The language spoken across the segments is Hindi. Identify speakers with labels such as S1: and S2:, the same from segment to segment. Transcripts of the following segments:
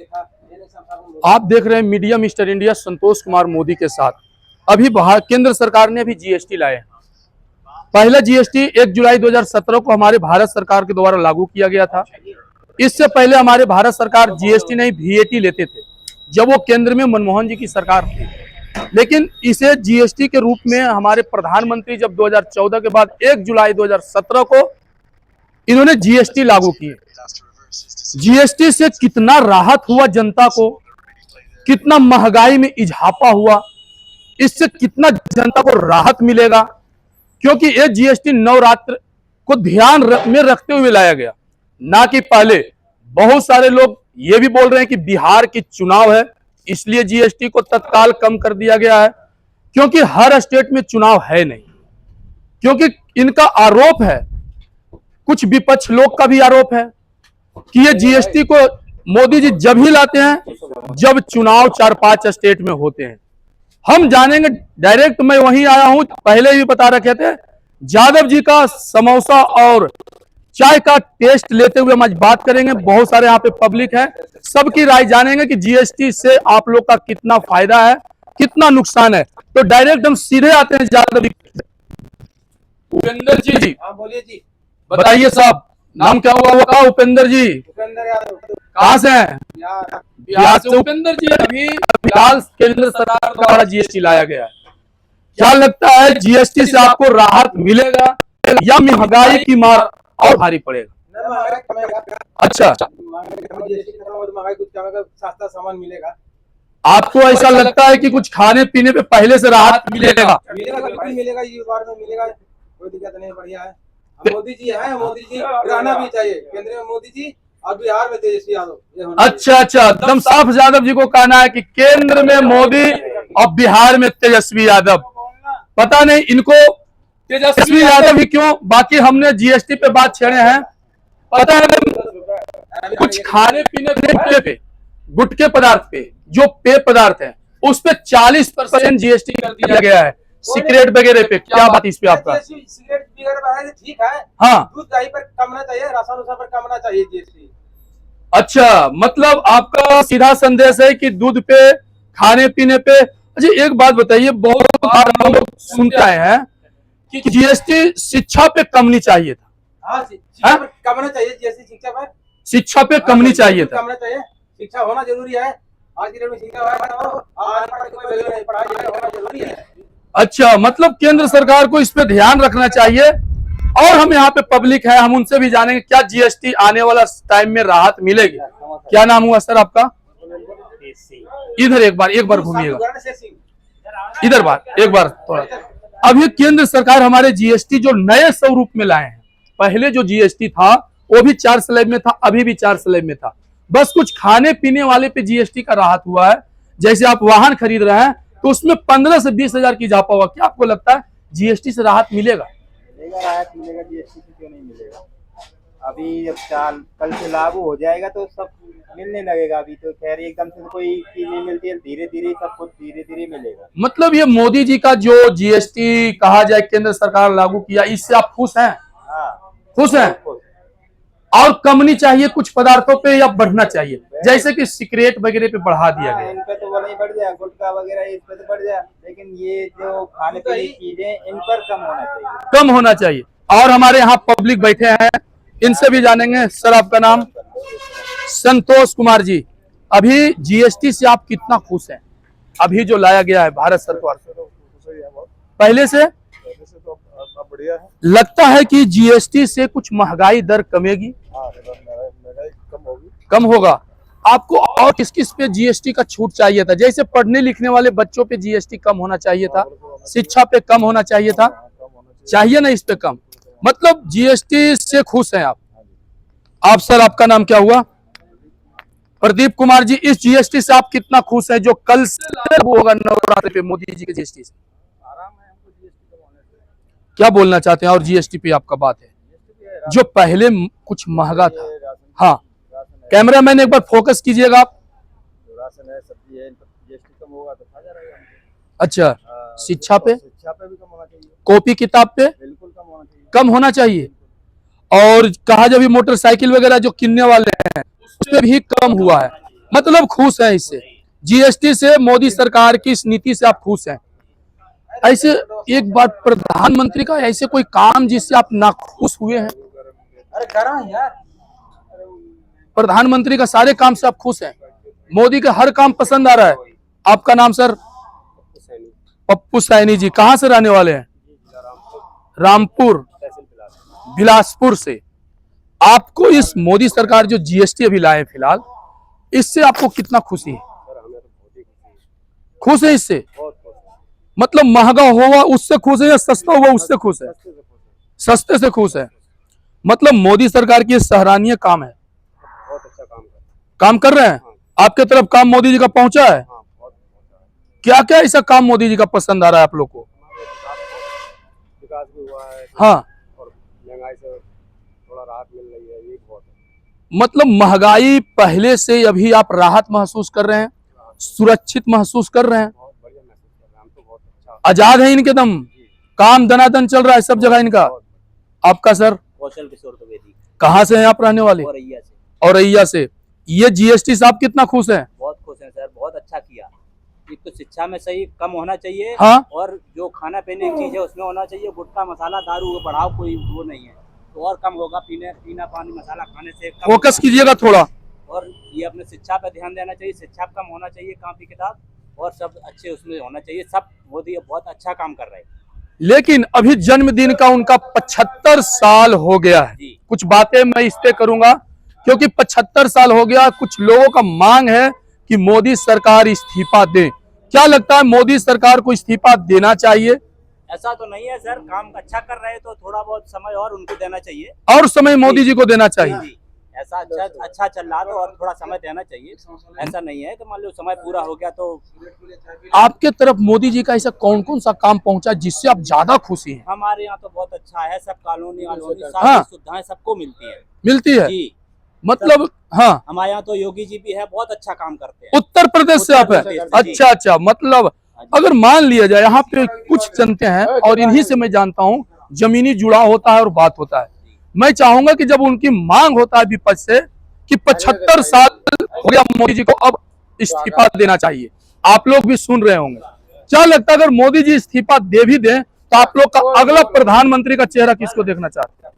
S1: आप देख रहे हैं मीडिया मिस्टर इंडिया संतोष कुमार मोदी के साथ। अभी केंद्र सरकार ने भी जीएसटी लाए हैं। पहला जीएसटी 1 जुलाई 2017 को हमारे भारत सरकार के द्वारा लागू किया गया था। इससे पहले हमारे भारत सरकार जीएसटी नहीं वीएटी लेते थे जब वो केंद्र में मनमोहन जी की सरकार थी। लेकिन इसे जीएसटी के रूप में हमारे प्रधानमंत्री जब 2014 के बाद 1 जुलाई 2017 को इन्होंने जीएसटी लागू किए। जीएसटी से कितना राहत हुआ जनता को, कितना महंगाई में इजाफा हुआ, इससे कितना जनता को राहत मिलेगा, क्योंकि ये जीएसटी नवरात्र को ध्यान में रखते हुए लाया गया, ना कि पहले। बहुत सारे लोग ये भी बोल रहे हैं कि बिहार की चुनाव है इसलिए जीएसटी को तत्काल कम कर दिया गया है, क्योंकि हर स्टेट में चुनाव है नहीं। क्योंकि इनका आरोप है, कुछ विपक्ष लोग का भी आरोप है कि ये जीएसटी को मोदी जी जब ही लाते हैं जब चुनाव 4-5 स्टेट में होते हैं। हम जानेंगे डायरेक्ट, मैं वहीं आया हूं, पहले भी बता रखे थे। यादव जी का समोसा और चाय का टेस्ट लेते हुए हम आज बात करेंगे। बहुत सारे यहाँ पे पब्लिक है, सबकी राय जानेंगे कि जीएसटी से आप लोग का कितना फायदा है, कितना नुकसान है। तो डायरेक्ट हम सीधे आते हैं यादव जी। उपेंद्र जी,
S2: बोलिए जी,
S1: बताइए साहब, नाम क्या हुआ? उपेंद्र जी
S2: उपेंद्र यादव।
S1: कहाँ से हैं? बिहार से। उपेंद्र जी, अभी फिलहाल केंद्र सरकार द्वारा जीएसटी लाया गया है, क्या लगता है जीएसटी से आपको राहत मिलेगा या महंगाई की मार और भारी पड़ेगा?
S2: महंगाई कमेगा।
S1: अच्छा,
S2: जीएसटी खत्म हो तो महंगाई कुछ कमेगा, सस्ता सामान मिलेगा।
S1: आपको ऐसा लगता है कि कुछ खाने पीने पे पहले से राहत मिलेगा?
S2: मिलेगा, बिल्कुल मिलेगा, ये बार में मिलेगा, कोई दिक्कत नहीं, बढ़िया है। मोदी जी है, मोदी जी रहना भी चाहिए केंद्र में, मोदी जी और बिहार में तेजस्वी यादव।
S1: अच्छा, एकदम साफ यादव जी को कहना है कि केंद्र में मोदी और बिहार में तेजस्वी यादव। पता नहीं इनको तेजस्वी यादव ही क्यों, बाकी हमने जीएसटी पे बात छेड़े हैं। पता है कुछ खाने पीने पे, गुटखे पदार्थ पे, जो पेय पदार्थ है उस पे 40% जीएसटी कर दिया गया है। सिगरेट वगैरह पे क्या बात इस पे आपका?
S2: सिगरेट वगैरह ठीक है,
S1: हाँ,
S2: दूध दही पर कम होना चाहिए, राशन पर कम होना चाहिए जीएसटी।
S1: अच्छा, मतलब आपका सीधा संदेश है कि दूध पे, खाने पीने पे। अच्छा, एक बात बताइए, बहुत बार हम लोग सुनते आए हैं कि जीएसटी शिक्षा पे कम नहीं चाहिए था।
S2: हाँ, शिक्षा पर कम होना चाहिए जीएसटी,
S1: शिक्षा पे कम नहीं चाहिए था।
S2: कम होना चाहिए, शिक्षा होना जरूरी है आज की डेट में। शिक्षा पढ़ाई होना जरूरी है।
S1: अच्छा, मतलब केंद्र सरकार को इस पे ध्यान रखना चाहिए। और हम यहाँ पे पब्लिक है, हम उनसे भी जानेंगे क्या जीएसटी आने वाला टाइम में राहत मिलेगी। क्या नाम हुआ सर आपका? इधर एक बार घूमिएगा, इधर एक बार थोड़ा। अभी केंद्र सरकार हमारे जीएसटी जो नए स्वरूप में लाए हैं, पहले जो जीएसटी था वो भी 4 स्लैब में था, अभी भी 4 स्लैब में था। बस कुछ खाने पीने वाले पे जीएसटी का राहत हुआ है। जैसे आप वाहन खरीद रहे हैं तो उसमें 15 से 20 हजार की इजाफा हुआ। क्या आपको लगता है जीएसटी से राहत मिलेगा?
S3: राहत मिलेगा, जीएसटी से क्यों नहीं मिलेगा? अभी जब कल से लागू हो जाएगा तो सब मिलने लगेगा। अभी तो खैर एकदम से कोई चीज नहीं मिलती है, धीरे धीरे सब कुछ धीरे धीरे मिलेगा।
S1: मतलब ये मोदी जी का जो जीएसटी कहा जाए केंद्र सरकार लागू किया, इससे आप खुश हैं?
S3: हाँ,
S1: खुश हैं। और कम नहीं चाहिए कुछ पदार्थों पे या बढ़ना चाहिए? जैसे कि सिगरेट वगैरह पे बढ़ा दिया गया।
S3: इन पे तो वो नहीं बढ़ जाए, गुटखा वगैरह इस पे तो बढ़ जाए, लेकिन ये जो खाने पीने की चीजें इन पर कम होना चाहिए,
S1: कम होना चाहिए। और हमारे यहाँ पब्लिक बैठे हैं, इनसे भी जानेंगे। सर आपका नाम? संतोष कुमार जी, अभी जीएसटी से आप कितना खुश हैं? अभी जो लाया गया है भारत सरकार पहले से
S4: बढ़िया है।
S1: लगता है कि जीएसटी से कुछ महंगाई दर कमेगी? कम होगा। आपको और किस किस पे जीएसटी का छूट चाहिए था? जैसे पढ़ने लिखने वाले बच्चों पे जीएसटी कम होना चाहिए था, शिक्षा पे कम होना चाहिए था, चाहिए ना इस पे कम? मतलब जीएसटी से खुश हैं आप सर आपका नाम क्या हुआ? प्रदीप कुमार जी, इस जीएसटी से आप कितना खुश हैं जो कल से लागू होगा नवरात्र पे मोदी जी के जीएसटी से? क्या बोलना चाहते हैं? और जीएसटी पे आपका बात है जो पहले कुछ महंगा था। हाँ, कैमरामैन एक बार फोकस कीजिएगा आप।
S3: राशन है, सब्जी है, इन पर जीएसटी कम होगा तो फायदा रहेगा।
S1: अच्छा, शिक्षा पे
S3: भी कम होना चाहिए,
S1: कॉपी किताब पे
S3: बिल्कुल कम होना चाहिए,
S1: कम होना चाहिए। और कहा जब मोटरसाइकिल वगैरह जो किनने वाले हैं उस पे भी कम हुआ है। मतलब खुश हैं इससे, जीएसटी से, मोदी सरकार की इस नीति से आप खुश हैं। ऐसे एक बात, प्रधानमंत्री का ऐसे कोई काम जिससे आप नाखुश हुए हैं?
S2: अरे करा है यार।
S1: प्रधानमंत्री का सारे काम से आप खुश हैं, मोदी का हर काम पसंद आ रहा है। आपका नाम सर? पप्पू सैनी जी। कहाँ से रहने वाले हैं? रामपुर, बिलासपुर से। आपको इस मोदी सरकार जो जीएसटी अभी लाए फिलहाल, इससे आपको कितना खुशी है? खुश है इससे? मतलब महंगा हुआ उससे खुश है या सस्ता हुआ उससे खुश है? सस्ते से खुश है। मतलब मोदी सरकार की सराहनीय काम है, काम कर रहे हैं। आपके तरफ काम मोदी जी का पहुंचा है? क्या क्या ऐसा काम मोदी जी का पसंद आ रहा है आप लोग को?
S4: विकास भी हुआ है,
S1: हाँ,
S4: और महंगाई से थोड़ा राहत मिल रही है, ये बहुत है।
S1: मतलब महंगाई पहले से अभी आप राहत महसूस कर रहे हैं, सुरक्षित महसूस कर रहे हैं,
S4: बहुत बढ़िया महसूस कर रहे हैं हम तो, बहुत अच्छा।
S1: आजाद है इनके दम, काम दनादन चल रहा है सब जगह इनका। आपका सर?
S5: कौशल किशोर द्विवेदी।
S1: कहाँ से हैं आप रहने वाले?
S5: औरैया से।
S1: औरैया से। ये जीएसटी से आप कितना खुश हैं?
S5: बहुत खुश हैं सर, बहुत अच्छा किया। एक तो शिक्षा में सही कम होना चाहिए,
S1: हाँ,
S5: और जो खाना पीने की चीज है उसमें होना चाहिए। गुटखा मसाला दारू को बढ़ाओ, कोई वो नहीं है तो और कम होगा। पीना पानी मसाला खाने से कम
S1: फोकस
S5: होगा।
S1: कीजिएगा थोड़ा।
S5: और ये अपने शिक्षा पे ध्यान देना चाहिए, शिक्षा कम होना चाहिए, कॉपी किताब और सब अच्छे उसमें होना चाहिए। सब मोदी बहुत अच्छा काम कर रहे हैं।
S1: लेकिन अभी जन्मदिन का उनका 75 साल हो गया है।
S5: जी।
S1: कुछ बातें मैं इस पे करूंगा क्योंकि 75 साल हो गया। कुछ लोगों का मांग है कि मोदी सरकार इस्तीफा दे। क्या लगता है, मोदी सरकार को इस्तीफा देना चाहिए?
S5: ऐसा तो नहीं है सर, काम अच्छा कर रहे हैं तो थोड़ा बहुत समय और उनको देना चाहिए।
S1: और समय मोदी जी को देना चाहिए।
S5: जी, ऐसा अच्छा चल रहा तो और थोड़ा समय देना चाहिए। ऐसा नहीं है कि मान लो समय पूरा हो गया तो।
S1: आपके तरफ मोदी जी का ऐसा कौन कौन सा काम पहुंचा जिससे आप ज्यादा खुशी हैं?
S5: हमारे यहाँ तो बहुत अच्छा है, सब कॉलोनी
S1: हाँ।
S5: सारी सुविधाएं सबको मिलती है।
S1: मिलती है
S5: जी,
S1: मतलब? हाँ,
S5: हमारे यहाँ तो योगी जी भी है, बहुत अच्छा काम करते हैं।
S1: उत्तर प्रदेश से आप हैं?
S5: उत्तर प्रदेश से, जी।
S1: अच्छा, मतलब अगर मान लिया जाए, यहाँ पे कुछ जनते हैं और इन्हीं से मैं जानता हूँ जमीनी जुड़ाव होता है और बात होता है। मैं चाहूंगा कि जब उनकी मांग होता है विपक्ष से कि 75 साल हो गया मोदी जी को, अब इस्तीफा देना चाहिए, आप लोग भी सुन रहे होंगे। क्या लगता है अगर मोदी जी इस्तीफा दे भी दें तो आप लोग का अगला प्रधानमंत्री का चेहरा किसको देखना चाहते हैं?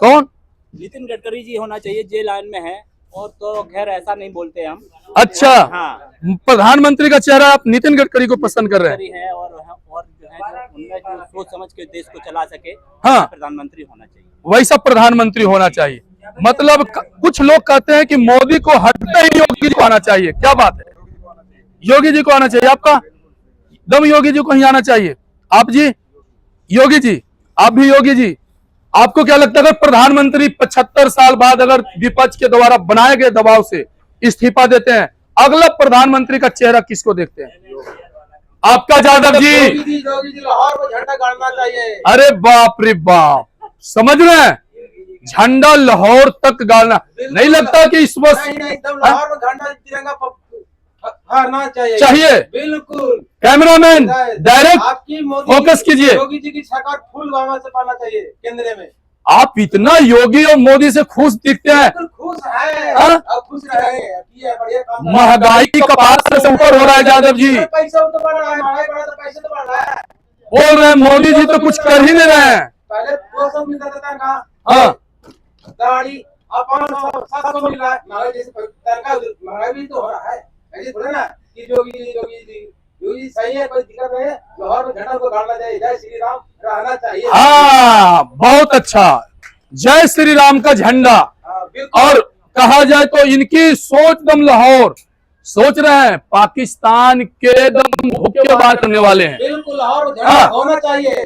S1: कौन?
S5: नितिन गडकरी जी होना चाहिए, जे लाइन में है। और तो खैर ऐसा नहीं बोलते हम।
S1: अच्छा,
S5: हाँ,
S1: प्रधानमंत्री का चेहरा आप नितिन गडकरी को पसंद कर रहे हैं?
S5: गडकरी है और जो है उनमें जो सोच समझ के देश को चला सके,
S1: हाँ।
S5: प्रधानमंत्री होना चाहिए।
S1: वैसा प्रधानमंत्री होना चाहिए। मतलब कुछ लोग कहते हैं कि मोदी को हटते ही योगी जी को आना चाहिए। क्या बात है? योगी जी को आना चाहिए। आपका दम योगी जी को ही आना चाहिए। आप जी? योगी जी, आप भी योगी जी। आपको क्या लगता है अगर प्रधानमंत्री 75 साल बाद अगर विपक्ष के द्वारा बनाए गए दबाव से इस्तीफा देते हैं, अगला प्रधानमंत्री का चेहरा किसको देखते हैं? आपका यादव जी?
S2: योगी जी लाहौर में झंडा गाड़ना चाहिए।
S1: अरे बाप रे बाप, समझ रहे हैं? झंडा लाहौर तक गाड़ना नहीं लगता कि इस वक्त
S2: नहीं, एकदम लाहौर में झंडा तिरंगा फहराना
S1: चाहिए?
S2: बिल्कुल।
S1: कैमरामैन डायरेक्ट
S2: आपकी मोदी
S1: फोकस कीजिए।
S2: योगी जी की सरकार फुल बामा से पाना चाहिए केंद्र में।
S1: आप इतना योगी और मोदी से खुश दिखते हैं।
S2: बिल्कुल खुश है,
S1: हाँ?
S2: अब खुश रहे। ये बढ़िया काम।
S1: महंगाई का पार से ऊपर हो रहा है यादव जी।
S2: पैसा तो बढ़ रहा है, महंगाई बढ़ा तो पैसे तो बढ़ रहा है।
S1: बोल रहे हैं मोदी जी तो कुछ कर ही नहीं रहे हैं।
S2: पहले 200 मिलता था तनख्वाह,
S1: हाँ,
S2: गाड़ी अब 500 700 मिल रहा है। महंगाई जैसे तनख्वाह महंगाई भी तो हो रहा है। ऐसे थोड़ा ना कि योगी जी सही है, कोई दिक्कत नहीं है। लाहौर में झंडा को गाड़ना चाहिए। जय श्री राम रहना चाहिए।
S1: हाँ, बहुत अच्छा। जय श्री राम का झंडा।
S2: बिल्कुल।
S1: और कहा जाए तो इनकी सोच दम लाहौर सोच रहे हैं, पाकिस्तान के दम हुक्केबाज करने वाले हैं।
S2: बिल्कुल, लाहौर में झंडा
S1: हाँ।
S2: होना चाहिए।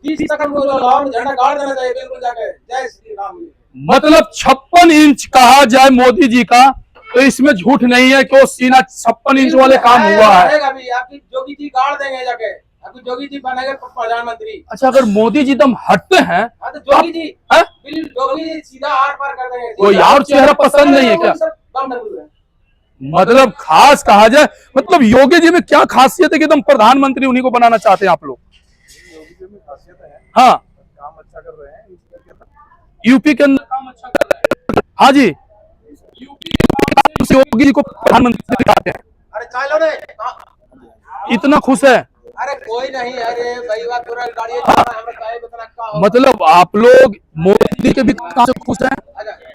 S2: 30 सेकंड को लाहौर में झंडा गाड़ देना चाहिए। बिल्कुल जाके जय श्री राम।
S1: मतलब 56 इंच कहा जाए मोदी जी का तो इसमें झूठ नहीं है कि वो सीना 56 इंच वाले काम हुआ है।
S2: अभी आपकी योगी जी गाड़ देंगे जाके, आपकी योगी जी बनेंगे प्रधानमंत्री।
S1: अच्छा, अगर मोदी जी दम हटते हैं
S2: हाँ तो योगी जी
S1: हाँ?
S2: योगी जी सीधा आर पार कर देंगे।
S1: कोई और चेहरा पसंद नहीं है क्या? मतलब खास कहा जाए, मतलब योगी जी में क्या खासियत है कि एकदम प्रधानमंत्री उन्हीं को बनाना चाहते हैं आप लोग?
S4: योगी जी में खासियत है,
S1: हाँ,
S4: काम अच्छा कर रहे हैं,
S1: यूपी के अंदर काम अच्छा कर रहे हैं। हाँ जी, यूपी के योगी जी को प्रधानमंत्री दिखाते हैं,
S2: अरे चालो रे
S1: इतना खुश है।
S2: अरे कोई नहीं, अरे सही बात पूरा गाड़ी हमरा चाहे बतना का हो।
S1: मतलब आप लोग मोदी के भी काम से खुश हैं,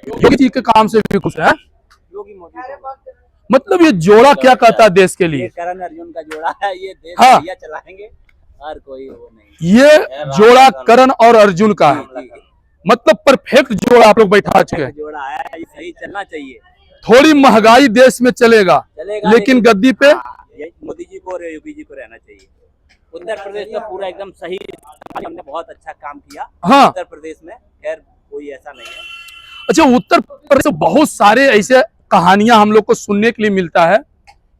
S1: योगी जी के काम से भी खुश हैं।
S5: योगी मोदी
S1: मतलब ये जोड़ा क्या कहता है देश के
S5: ये
S1: लिए?
S5: करण अर्जुन का जोड़ा है, ये देश
S1: हाँ।
S5: बढ़िया चलाएंगे और कोई वो नहीं।
S1: ये जोड़ा करण और अर्जुन का है,
S5: जी, जी,
S1: मतलब परफेक्ट जोड़ा आप लोग बैठा चुके हैं।
S5: जोड़ा है, ये सही चलना चाहिए।
S1: थोड़ी महंगाई देश में चलेगा,
S5: चलेगा
S1: लेकिन गद्दी पे
S5: ये मोदी जी को और योगी जी को रहना चाहिए। उत्तर प्रदेश का पूरा एकदम सही, हमने बहुत अच्छा काम किया
S1: हाँ।
S5: उत्तर प्रदेश में, खैर कोई ऐसा नहीं है।
S1: अच्छा, उत्तर प्रदेश में बहुत सारे ऐसे कहानियां हम लोग को सुनने के लिए मिलता है,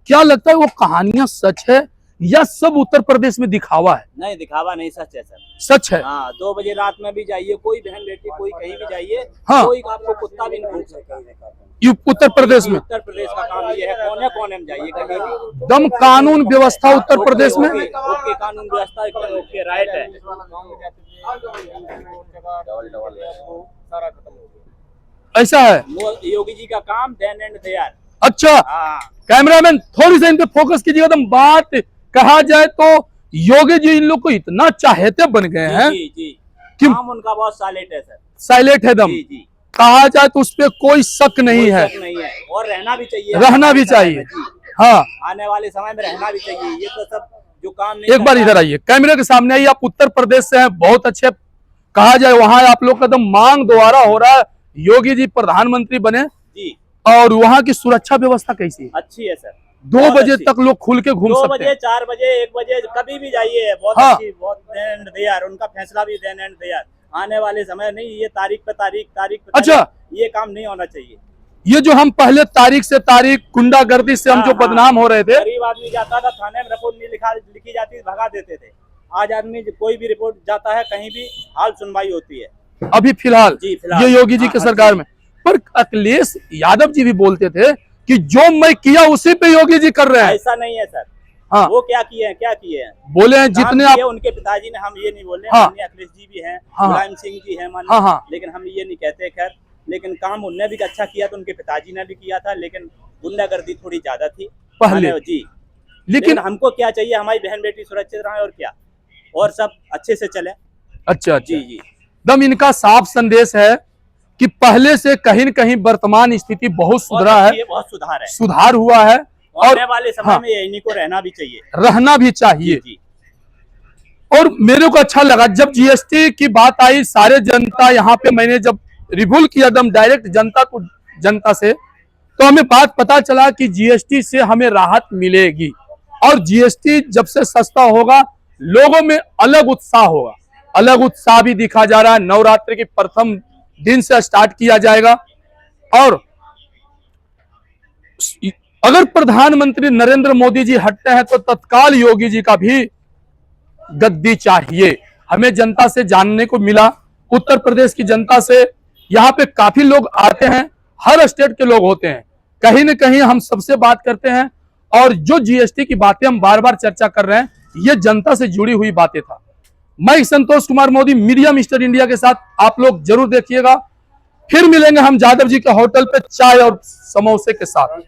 S1: क्या लगता है वो कहानियां सच है या सब उत्तर प्रदेश में दिखावा है?
S5: नहीं, दिखावा नहीं, सच है सर।
S1: सच है।
S5: हाँ, 2 बजे रात में भी जाइए, कोई बहन बेटी कोई कहीं भी जाइए,
S1: हाँ।
S5: कोई आपको कुत्ता भी नहीं भूख सकता।
S1: उत्तर प्रदेश में
S5: उत्तर प्रदेश का काम ये है, कोने में जाइए कहीं भी।
S1: दम कानून व्यवस्था उत्तर प्रदेश में
S5: ओके, कानून व्यवस्था एकदम ओके, राइट है।
S1: ऐसा है।
S5: योगी जी का काम देन एंड देयर।
S1: अच्छा,
S5: हाँ,
S1: कैमरामैन थोड़ी सी इन पे फोकस कीजिएगा। तो बात कहा जाए तो योगी जी इन लोग को इतना चाहते बन गए हैं
S5: जी जी,
S1: कि
S5: काम उनका बहुत साइलेंट है सर।
S1: साइलेंट है दम,
S5: जी जी,
S1: कहा जाए तो उस पर कोई शक नहीं
S5: कोई
S1: है,
S5: शक नहीं है, और रहना भी चाहिए,
S1: रहना भी चाहिए।
S5: जी,
S1: हाँ,
S5: आने वाले समय में रहना भी चाहिए। ये तो सब जो काम नहीं
S1: एक बार
S5: करता
S1: इधर
S5: है-
S1: आइए, कैमरे के सामने आइए। आप उत्तर प्रदेश से हैं, बहुत अच्छे, कहा जाए वहां आप लोग का दम मांग द्वारा हो रहा है, योगी जी प्रधानमंत्री बने।
S5: जी,
S1: और वहाँ की सुरक्षा व्यवस्था कैसी है?
S5: अच्छी है सर।
S1: 2
S5: बहुत
S1: बजे
S5: अच्छी।
S1: तक लोग खुल के घूम
S5: 2
S1: सकते
S5: बजे,
S1: हैं।
S5: 4 बजे, 1 बजे, कभी भी जाइए, बहुत
S1: हाँ।
S5: अच्छी, बहुत देन एंड देयर, उनका फैसला भी देन एंड देयर। आने वाले समय नहीं, ये तारीख पे तारीख, तारीख पे
S1: अच्छा।
S5: तारीख, ये काम नहीं होना चाहिए।
S1: ये जो हम पहले तारीख से तारीख गुंडागर्दी से हम जो
S5: हाँ,
S1: बदनाम हो रहे थे,
S5: गरीब आदमी जाता था थाने में, रिपोर्ट नहीं लिखी जाती, भगा देते थे। आज आदमी कोई भी रिपोर्ट जाता है, कहीं भी हाल सुनवाई होती है।
S1: अभी फिलहाल
S5: जी, फिलहाल।
S1: ये योगी जी
S5: हाँ,
S1: की
S5: हाँ,
S1: सरकार
S5: जी।
S1: में। पर अखिलेश यादव जी भी बोलते थे कि जो मैं किया उसी पे योगी जी कर रहे हैं।
S5: ऐसा नहीं है सर।
S1: हाँ,
S5: वो क्या किए हैं, क्या किए हैं?
S1: बोले हैं
S5: काम
S1: जितने
S5: किए
S1: आप।
S5: उनके पिताजी ने, हम ये नहीं बोल रहे,
S1: हाँ।
S5: माननीय अखिलेश जी भी हैं,
S1: हाँ।
S5: मुलायम सिंह जी हैं माननीय,
S1: हाँ, हाँ।
S5: लेकिन हम ये नहीं कहते। खैर, लेकिन काम उनने भी अच्छा किया तो उनके पिताजी ने भी किया था, लेकिन गुंडागर्दी थोड़ी ज्यादा थी
S1: पहले।
S5: जी।
S1: लेकिन
S5: हमको क्या चाहिए, हमारी बहन बेटी सुरक्षित रहे, और क्या, और सब अच्छे से चले।
S1: अच्छा,
S5: जी जी,
S1: दम इनका साफ संदेश है कि पहले से कहीं न कहीं वर्तमान स्थिति बहुत सुधरा
S5: बहुत
S1: है,
S5: अच्छी बहुत सुधार है।
S1: सुधार हुआ है और
S5: आने वाले समय
S1: हाँ।
S5: में इन्हीं को रहना भी चाहिए।
S1: रहना भी चाहिए।
S5: जी,
S1: और मेरे को अच्छा लगा जब जीएसटी की बात आई, सारे जनता यहाँ पे मैंने जब रिव्यूल किया दम डायरेक्ट जनता से, तो हमें बात पता चला कि जीएसटी से हमें राहत मिलेगी। और जीएसटी जब से सस्ता होगा, लोगों में अलग उत्साह होगा, अलग उत्साह भी दिखा जा रहा है। नवरात्रि के प्रथम दिन से स्टार्ट किया जाएगा। और अगर प्रधानमंत्री नरेंद्र मोदी जी हटते हैं तो तत्काल योगी जी का भी गद्दी चाहिए। हमें जनता से जानने को मिला, उत्तर प्रदेश की जनता से, यहाँ पे काफी लोग आते हैं, हर स्टेट के लोग होते हैं, कहीं न कहीं हम सबसे बात करते हैं। और जो जीएसटी की बातें हम बार बार चर्चा कर रहे हैं, ये जनता से जुड़ी हुई बातें था। मैं Santosh Kumar Modi, media mister India के साथ, आप लोग जरूर देखिएगा। फिर मिलेंगे हम यादव जी के होटल पे चाय और समोसे के साथ।